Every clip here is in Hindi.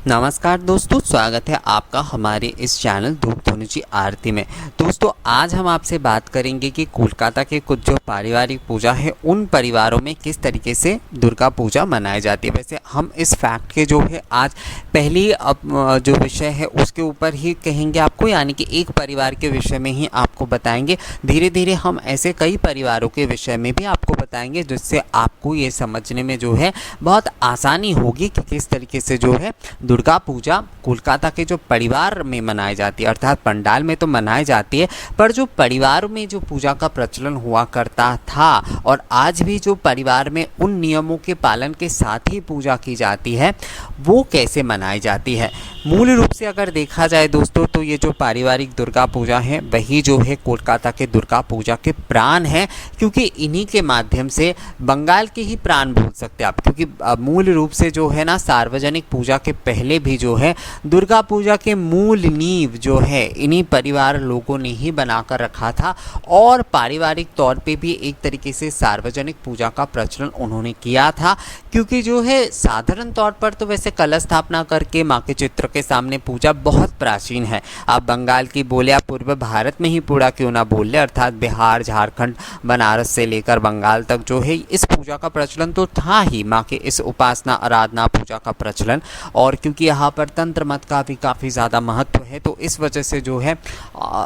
नमस्कार दोस्तों, स्वागत है आपका हमारे इस चैनल धूप धुनुची आरती में। दोस्तों आज हम आपसे बात करेंगे कि कोलकाता के कुछ जो पारिवारिक पूजा है उन परिवारों में किस तरीके से दुर्गा पूजा मनाई जाती है। वैसे हम इस फैक्ट के जो है आज पहली जो विषय है उसके ऊपर ही कहेंगे आपको, यानी कि एक परिवार के विषय में ही आपको बताएंगे। धीरे धीरे हम ऐसे कई परिवारों के विषय में भी आपको बताएंगे जिससे आपको ये समझने में जो है बहुत आसानी होगी कि किस तरीके से जो है दुर्गा पूजा कोलकाता के जो परिवार में मनाई जाती है, अर्थात पंडाल में तो मनाई जाती है पर जो परिवार में जो पूजा का प्रचलन हुआ करता था और आज भी जो परिवार में उन नियमों के पालन के साथ ही पूजा की जाती है वो कैसे मनाई जाती है। मूल रूप से अगर देखा जाए दोस्तों तो ये जो पारिवारिक दुर्गा पूजा है वही जो है कोलकाता के दुर्गा पूजा के प्राण है, क्योंकि इन्हीं के माध्यम से बंगाल के ही प्राण बोल सकते हैं आप, क्योंकि मूल रूप से जो है ना सार्वजनिक पूजा के पहले भी जो है दुर्गा पूजा के मूल नींव जो है इन्हीं परिवार लोगों ने ही बनाकर रखा था और पारिवारिक तौर पे भी एक तरीके से सार्वजनिक पूजा का प्रचलन उन्होंने किया था। क्योंकि जो है साधारण तौर पर तो वैसे कलश स्थापना करके माँ के चित्र के सामने पूजा बहुत प्राचीन है। आप बंगाल की बोले, आप पूर्व भारत में ही पूरा क्यों ना बोल ले, अर्थात बिहार, झारखंड, बनारस से लेकर बंगाल तक जो है इस पूजा का प्रचलन तो था ही, माँ के इस उपासना आराधना पूजा का प्रचलन। और क्योंकि यहाँ पर तंत्र मत का भी काफ़ी ज़्यादा महत्व है तो इस वजह से जो है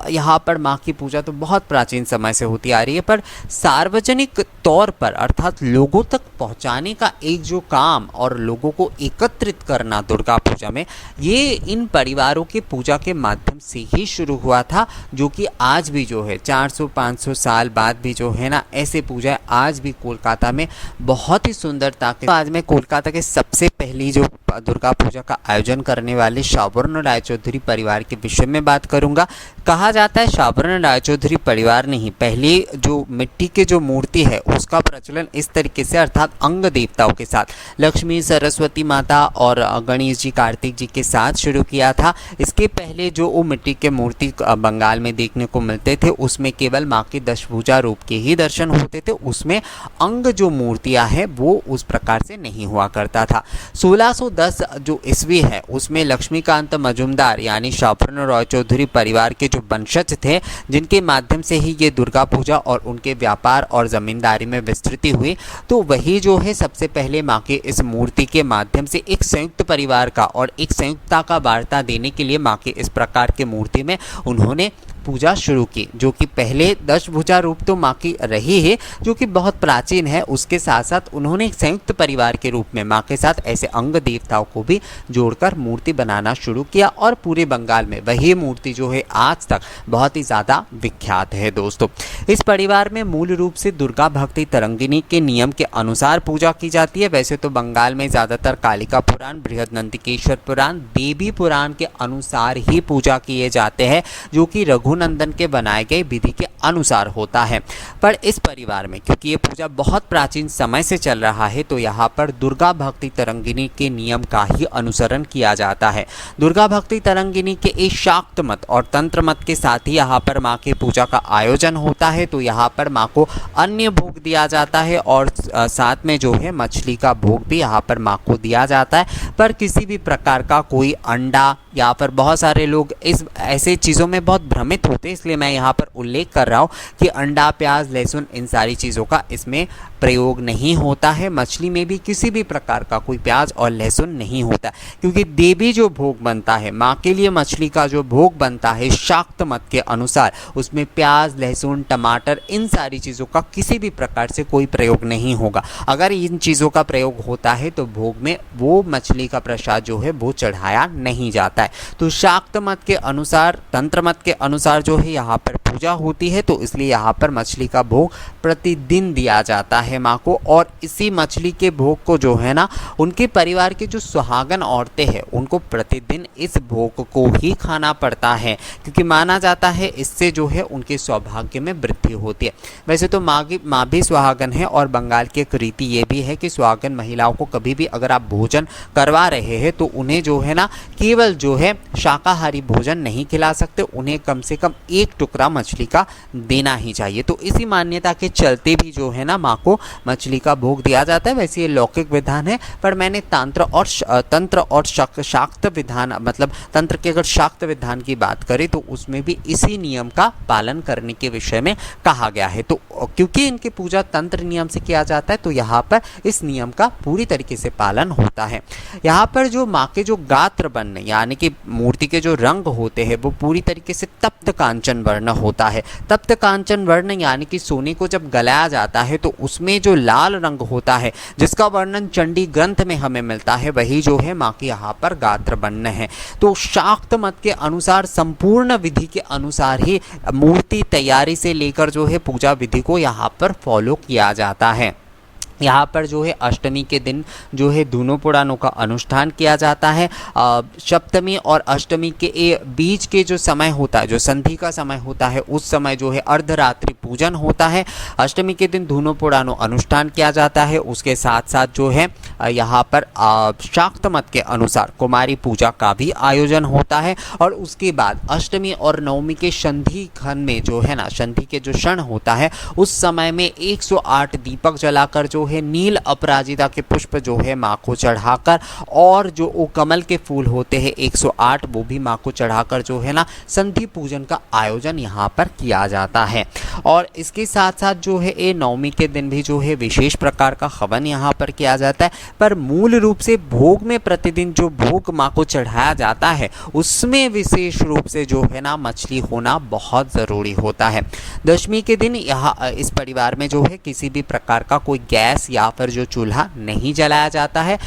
यहाँ पर माँ की पूजा तो बहुत प्राचीन समय से होती आ रही है। पर सार्वजनिक तौर पर अर्थात लोगों तक पहुँचाने का एक जो काम और लोगों को एकत्रित करना दुर्गा पूजा में, ये इन परिवारों के पूजा के माध्यम से ही शुरू हुआ था, जो कि आज भी जो है 400-500 साल बाद भी जो है ना ऐसे पूजा आज भी कोलकाता में बहुत ही सुंदरता के। आज मैं कोलकाता के सबसे पहली जो दुर्गा पूजा का आयोजन करने वाले शाहवर्ण रायचौधरी परिवार के विषय में बात करूंगा। कहा जाता है शाहवर्ण रायचौधरी परिवार ने ही पहली जो मिट्टी के जो मूर्ति है उसका प्रचलन इस तरीके से अर्थात अंग देवताओं के साथ लक्ष्मी, सरस्वती माता और गणेश जी, कार्तिक जी के साथ शुरू किया था। इसके पहले जो वो मिट्टी के मूर्ति बंगाल में देखने को मिलते थे उसमें केवल माँ के दशभुजा रूप के ही दर्शन होते थे, उसमें अंग जो मूर्तियाँ हैं वो उस प्रकार से नहीं हुआ करता था। 1610 जो ईस्वी है उसमें लक्ष्मीकांत मजुमदार यानी शाहवर्ण रायचौधरी परिवार के जो वंशज थे जिनके माध्यम से ही ये दुर्गा पूजा और उनके व्यापार और जमींदारी में विस्तृति हुई, तो वही जो है सबसे पहले माँ के इस मूर्ति के माध्यम से एक संयुक्त परिवार का और एक संयुक्तता का वार्ता देने के लिए माँ के इस प्रकार के मूर्ति में उन्होंने पूजा शुरू की, जो कि पहले दशभुजा रूप तो माँ की रही है जो कि बहुत प्राचीन है। उसके साथ साथ उन्होंने एक संयुक्त परिवार के रूप में माँ के साथ ऐसे अंग देवताओं को भी जोड़कर मूर्ति बनाना शुरू किया और पूरे बंगाल में वही मूर्ति जो है आज तक बहुत ही ज़्यादा विख्यात है। दोस्तों इस परिवार में मूल रूप से दुर्गा भक्ति तरंगिनी के नियम के अनुसार पूजा की जाती है। वैसे तो बंगाल में ज़्यादातर कालिका पुराण, बृहदनंदिकेश्वर पुराण, देवी पुराण के अनुसार ही पूजा किए जाते हैं, जो कि रघुनंदन के बनाए गए विधि के अनुसार होता है। पर इस परिवार में क्योंकि ये पूजा बहुत प्राचीन समय से चल रहा है तो यहाँ पर दुर्गा भक्ति तरंगिनी के नियम का ही अनुसरण किया जाता है। दुर्गा भक्ति तरंगिनी के एक शाक्त मत और तंत्र मत के साथ ही यहाँ पर माँ की पूजा का आयोजन होता है। तो यहाँ पर माँ को अन्य भोग दिया जाता है और साथ में जो है मछली का भोग भी यहाँ पर माँ को दिया जाता है। पर किसी भी प्रकार का कोई अंडा, या पर बहुत सारे लोग इस ऐसे चीज़ों में बहुत भ्रमित होते हैं, इसलिए मैं यहाँ पर उल्लेख कर रहा हूँ कि अंडा, प्याज, लहसुन इन सारी चीज़ों का इसमें प्रयोग नहीं होता है। मछली में भी किसी भी प्रकार का कोई प्याज और लहसुन नहीं होता, क्योंकि देवी जो भोग बनता है माँ के लिए, मछली का जो भोग बनता है शाक्त मत के अनुसार उसमें प्याज, लहसुन, टमाटर इन सारी चीज़ों का किसी भी प्रकार से कोई प्रयोग नहीं होगा। अगर इन चीज़ों का प्रयोग होता है तो भोग में वो मछली का प्रसाद जो है वो चढ़ाया नहीं जाता है। तो शाक्त मत के अनुसार, तंत्र मत के अनुसार जो है यहाँ पर पूजा होती है, तो इसलिए यहाँ पर मछली का भोग प्रतिदिन दिया जाता है माँ को। और इसी मछली के भोग को जो है ना उनके परिवार के जो सुहागन औरतें हैं उनको प्रतिदिन इस भोग को ही खाना पड़ता है, क्योंकि माना जाता है इससे जो है उनके सौभाग्य में वृद्धि होती है। वैसे तो माँ भी सुहागन है और बंगाल की एक रीति ये भी है कि सुहागन महिलाओं को कभी भी अगर आप भोजन करवा रहे हैं तो उन्हें जो है ना केवल जो है शाकाहारी भोजन नहीं खिला सकते, उन्हें कम से कम एक टुकड़ा मछली का देना ही चाहिए। तो इसी मान्यता के चलते भी जो है ना माँ को को मछली का भोग दिया जाता है। वैसे ये लौकिक विधान है, पर मैंने तंत्र और शाक्त विधान, मतलब तंत्र के अगर शाक्त विधान की बात करें तो उसमें भी इसी नियम का पालन करने के विषय में कहा गया है। तो क्योंकि इनकी पूजा तंत्र नियम से किया जाता है तो यहाँ पर इस नियम का पूरी तरीके से पालन होता है। यहाँ पर जो माँ के जो गात्र वर्ण यानी कि मूर्ति के जो रंग होते हैं वो पूरी तरीके से तप्त कांचन वर्ण होता है। तप्त कांचन वर्ण यानी कि सोने को जब गलाया जाता है तो उसमें जो लाल रंग होता है जिसका वर्णन चंडी ग्रंथ में हमें मिलता है, वही जो है माँ के यहाँ पर गात्र वर्ण है। तो शाक्त मत के अनुसार संपूर्ण विधि के अनुसार ही मूर्ति तैयारी से लेकर जो है पूजा विधि को यहाँ पर फॉलो किया जाता है। यहाँ पर जो है अष्टमी के दिन जो है दोनों पुराणों का अनुष्ठान किया जाता है। सप्तमी और अष्टमी के बीच के जो समय होता है, जो संधि का समय होता है, उस समय जो है अर्धरात्रि पूजन होता है। अष्टमी के दिन दोनों पुराणों अनुष्ठान किया जाता है। उसके साथ साथ जो है यहाँ पर शाक्त मत के अनुसार कुमारी पूजा का भी आयोजन होता है। और उसके बाद अष्टमी और नवमी के संधि खंड में जो है ना, संधि के जो क्षण होता है उस समय में 108 दीपक जलाकर जो है नील अपराजिता के पुष्प जो है माँ को चढ़ाकर, और जो वो कमल के फूल होते हैं 108 वो भी माँ को चढ़ाकर जो है ना संधि पूजन का आयोजन यहाँ पर किया जाता है। और इसके साथ साथ जो है ये नवमी के दिन भी जो है विशेष प्रकार का हवन यहाँ पर किया जाता है। पर मूल रूप से भोग में प्रतिदिन जो भोग माँ को चढ़ाया जाता है उसमें विशेष रूप से जो है ना मछली होना बहुत ज़रूरी होता है। दशमी के दिन यहाँ इस परिवार में जो है किसी भी प्रकार का कोई गैस या फिर जो चूल्हा नहीं जलाया जाता है।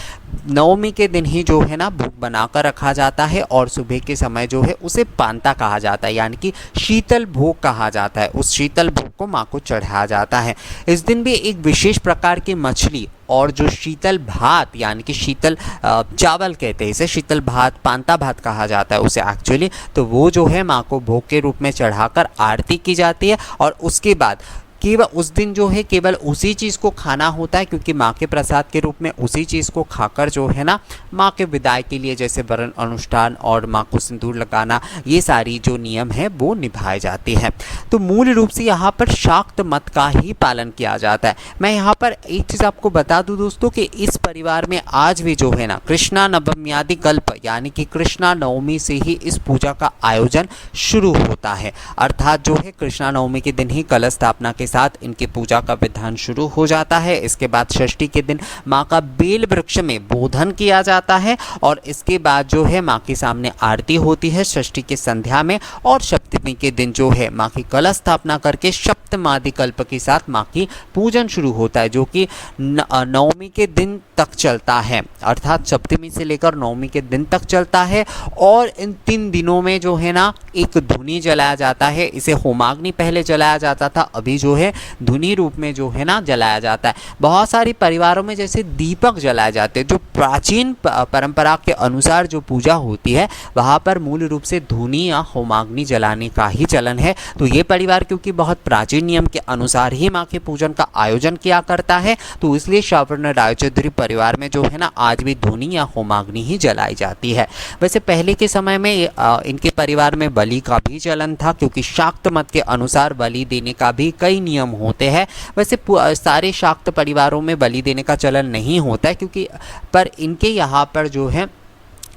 नवमी के दिन ही जो है ना भोग बनाकर रखा जाता है और सुबह के समय जो है उसे पांता कहा जाता है, यानी कि शीतल भोग कहा जाता है। उस शीतल भोग को माँ को चढ़ाया जाता है। इस दिन भी एक विशेष प्रकार की मछली और जो शीतल भात यानी कि शीतल चावल कहते हैं, इसे शीतल भात, पांता भात कहा जाता है उसे एक्चुअली, तो वो जो है माँ को भोग के रूप में चढ़ाकर आरती की जाती है। और उसके बाद केवल उस दिन जो है केवल उसी चीज़ को खाना होता है, क्योंकि माँ के प्रसाद के रूप में उसी चीज़ को खाकर जो है ना माँ के विदाई के लिए जैसे वरण अनुष्ठान और माँ को सिंदूर लगाना, ये सारी जो नियम है वो निभाए जाते हैं। तो मूल रूप से यहाँ पर शाक्त मत का ही पालन किया जाता है। मैं यहाँ पर एक चीज़ आपको बता दूँ दोस्तों कि इस परिवार में आज भी जो है ना कृष्णा नवम्यादि कल्प यानी कि कृष्णा नवमी से ही इस पूजा का आयोजन शुरू होता है। अर्थात जो है कृष्णा नवमी के दिन ही कलश स्थापना के साथ इनकी पूजा का विधान शुरू हो जाता है। इसके बाद षष्ठी के दिन माँ का बेल वृक्ष में बोधन किया जाता है और इसके बाद जो है माँ के सामने आरती होती है षष्ठी के संध्या में। और सप्तमी के दिन जो है माँ की कलश स्थापना करके सप्तमादि कल्प के साथ माँ की पूजन शुरू होता है, जो कि नवमी के दिन तक चलता है। अर्थात सप्तमी से लेकर नवमी के दिन तक चलता है। और इन 3 दिनों में जो है ना एक धुनी जलाया जाता है। इसे होमाग्नि पहले जलाया जाता था, अभी जो है धुनी रूप में जो है ना जलाया जाता है। बहुत सारी परिवारों में जैसे दीपक जलाए जाते हैं, जो प्राचीन परंपरा के अनुसार जो पूजा होती है वहाँ पर मूल रूप से धुनी या होमाग्नि जलाने का ही चलन है। तो ये परिवार क्योंकि बहुत प्राचीन नियम के अनुसार ही माँ के पूजन का आयोजन किया करता है, तो इसलिए श्रवण रायचौधरी परिवार में जो है ना आज भी धुनी या होमाग्नि ही जलाई जाती है। वैसे पहले के समय में इनके परिवार में बलि का भी चलन था, क्योंकि शाक्त मत के अनुसार बलि देने का भी कई नियम होते हैं। वैसे सारे शाक्त परिवारों में बलि देने का चलन नहीं होता है, क्योंकि पर इनके यहाँ पर जो है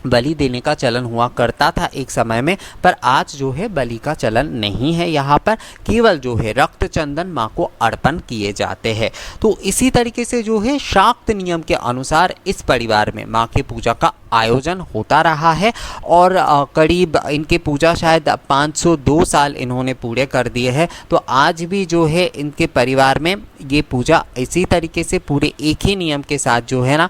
बलि देने का चलन हुआ करता था एक समय में, पर आज जो है बलि का चलन नहीं है। यहाँ पर केवल जो है रक्त चंदन माँ को अर्पण किए जाते हैं। तो इसी तरीके से जो है शाक्त नियम के अनुसार इस परिवार में माँ की पूजा का आयोजन होता रहा है। और करीब इनके पूजा शायद 502 साल इन्होंने पूरे कर दिए हैं। तो आज भी जो है इनके परिवार में ये पूजा इसी तरीके से पूरे एक ही नियम के साथ जो है ना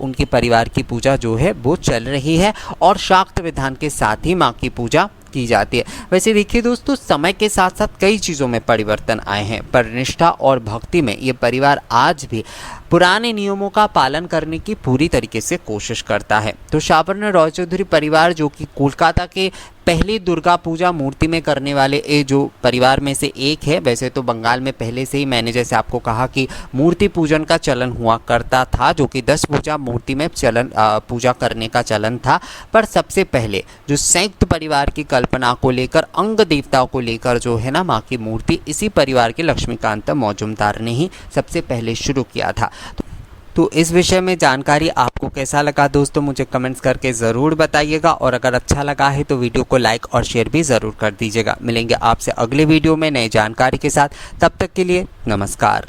उनके परिवार की पूजा जो है वो चल रही है और शाक्त विधान के साथ ही माँ की पूजा की जाती है। वैसे देखिए दोस्तों, समय के साथ साथ कई चीज़ों में परिवर्तन आए हैं, पर निष्ठा और भक्ति में ये परिवार आज भी पुराने नियमों का पालन करने की पूरी तरीके से कोशिश करता है। तो शाहबर्न रॉय चौधरी परिवार, जो कि कोलकाता के पहली दुर्गा पूजा मूर्ति में करने वाले जो परिवार में से एक है। वैसे तो बंगाल में पहले से ही मैंने जैसे आपको कहा कि मूर्ति पूजन का चलन हुआ करता था, जो कि 10 भुजा मूर्ति में पूजा करने का चलन था। पर सबसे पहले जो संयुक्त परिवार की कल्पना को लेकर, अंग देवताओं को लेकर जो है ना माँ की मूर्ति, इसी परिवार के लक्ष्मीकांत मौजूमदार ने ही सबसे पहले शुरू किया था। तो इस विषय में जानकारी आपको कैसा लगा दोस्तों, मुझे कमेंट्स करके ज़रूर बताइएगा। और अगर अच्छा लगा है तो वीडियो को लाइक और शेयर भी ज़रूर कर दीजिएगा। मिलेंगे आपसे अगले वीडियो में नई जानकारी के साथ, तब तक के लिए नमस्कार।